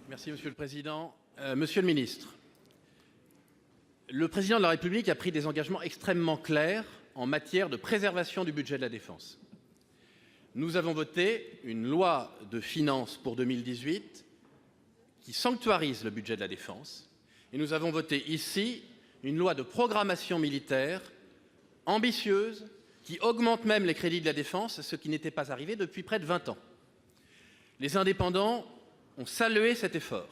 Merci, Monsieur le Président. Monsieur le Ministre, le Président de la République a pris des engagements extrêmement clairs en matière de préservation du budget de la Défense. Nous avons voté une loi de finances pour 2018 qui sanctuarise le budget de la Défense et nous avons voté ici une loi de programmation militaire ambitieuse qui augmente même les crédits de la Défense, ce qui n'était pas arrivé depuis près de 20 ans. Les indépendants ont salué cet effort.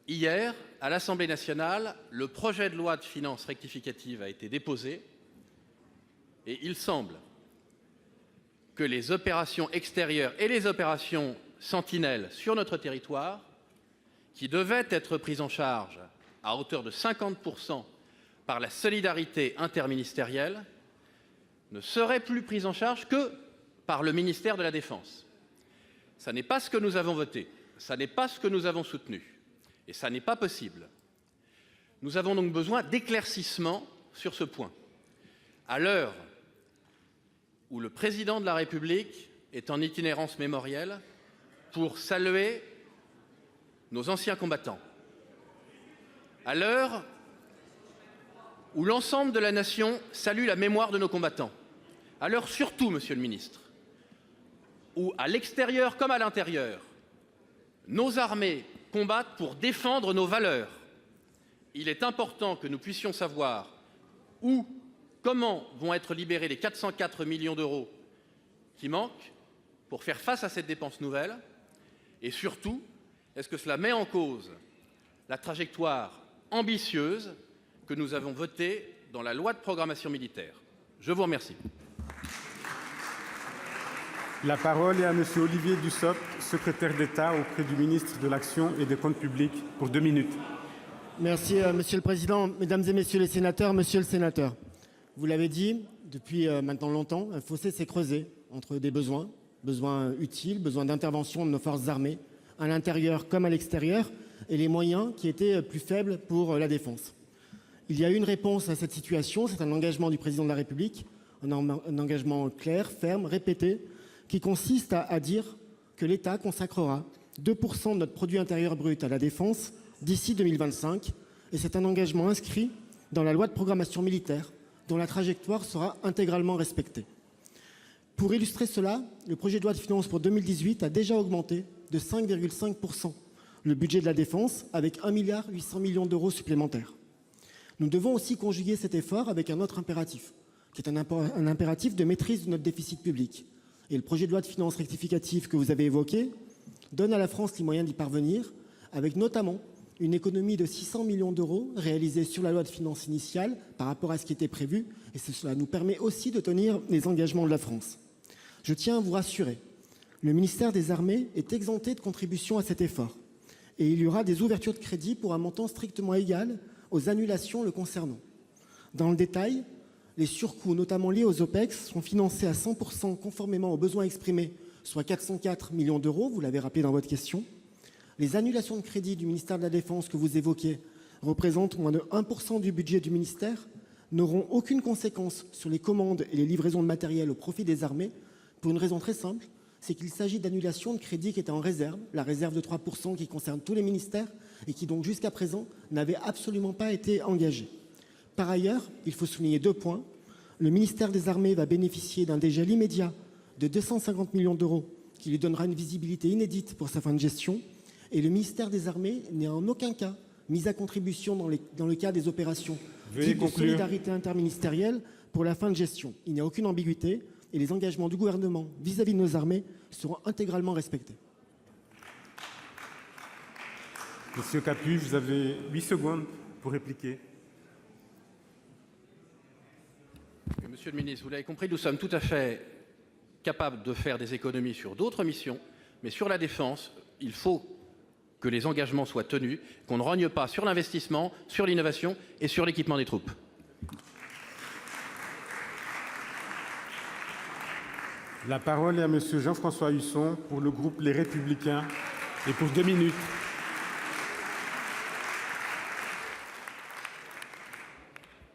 Hier, à l'Assemblée nationale, le projet de loi de finances rectificative a été déposé et il semble que les opérations extérieures et les opérations sentinelles sur notre territoire, qui devaient être prises en charge à hauteur de 50% par la solidarité interministérielle, ne seraient plus prises en charge que par le ministère de la Défense. Ça n'est pas ce que nous avons voté, ça n'est pas ce que nous avons soutenu, et ça n'est pas possible. Nous avons donc besoin d'éclaircissements sur ce point. À l'heure où le Président de la République est en itinérance mémorielle pour saluer nos anciens combattants, à l'heure où l'ensemble de la nation salue la mémoire de nos combattants, à l'heure surtout, Monsieur le Ministre, où à l'extérieur comme à l'intérieur, nos armées combattent pour défendre nos valeurs, il est important que nous puissions savoir où, comment vont être libérés les 404 millions d'euros qui manquent pour faire face à cette dépense nouvelle, et surtout, est-ce que cela met en cause la trajectoire ambitieuse que nous avons votée dans la loi de programmation militaire? Je vous remercie. La parole est à M. Olivier Dussopt, secrétaire d'État auprès du ministre de l'Action et des Comptes publics, pour 2 minutes. Merci, Monsieur le Président. Mesdames et Messieurs les sénateurs, Monsieur le sénateur, vous l'avez dit, depuis maintenant longtemps, un fossé s'est creusé entre des besoins utiles, besoins d'intervention de nos forces armées, à l'intérieur comme à l'extérieur, et les moyens qui étaient plus faibles pour la défense. Il y a eu une réponse à cette situation, c'est un engagement du Président de la République, un engagement clair, ferme, répété, qui consiste à dire que l'État consacrera 2% de notre produit intérieur brut à la défense d'ici 2025. Et c'est un engagement inscrit dans la loi de programmation militaire dont la trajectoire sera intégralement respectée. Pour illustrer cela, le projet de loi de finances pour 2018 a déjà augmenté de 5,5% le budget de la défense avec 1,8 milliard d'euros supplémentaires. Nous devons aussi conjuguer cet effort avec un autre impératif, qui est un impératif de maîtrise de notre déficit public. Et le projet de loi de finances rectificative que vous avez évoqué donne à la France les moyens d'y parvenir, avec notamment une économie de 600 millions d'euros réalisée sur la loi de finances initiale par rapport à ce qui était prévu. Et cela nous permet aussi de tenir les engagements de la France. Je tiens à vous rassurer, le ministère des Armées est exempté de contribution à cet effort. Et il y aura des ouvertures de crédit pour un montant strictement égal aux annulations le concernant. Dans le détail, les surcoûts, notamment liés aux OPEX, sont financés à 100% conformément aux besoins exprimés, soit 404 millions d'euros, vous l'avez rappelé dans votre question. Les annulations de crédit du ministère de la Défense que vous évoquez représentent moins de 1% du budget du ministère, n'auront aucune conséquence sur les commandes et les livraisons de matériel au profit des armées, pour une raison très simple, c'est qu'il s'agit d'annulations de crédits qui étaient en réserve, la réserve de 3% qui concerne tous les ministères et qui donc jusqu'à présent n'avait absolument pas été engagée. Par ailleurs, il faut souligner 2 points. Le ministère des Armées va bénéficier d'un dégel immédiat de 250 millions d'euros qui lui donnera une visibilité inédite pour sa fin de gestion. Et le ministère des Armées n'est en aucun cas mis à contribution dans le cas des opérations dites de solidarité interministérielle pour la fin de gestion. Il n'y a aucune ambiguïté et les engagements du gouvernement vis-à-vis de nos armées seront intégralement respectés. Monsieur Capu, vous avez 8 secondes pour répliquer. Monsieur le ministre, vous l'avez compris, nous sommes tout à fait capables de faire des économies sur d'autres missions, mais sur la défense, il faut que les engagements soient tenus, qu'on ne rogne pas sur l'investissement, sur l'innovation et sur l'équipement des troupes. La parole est à Monsieur Jean-François Husson pour le groupe Les Républicains et pour 2 minutes.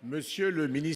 Monsieur le ministre,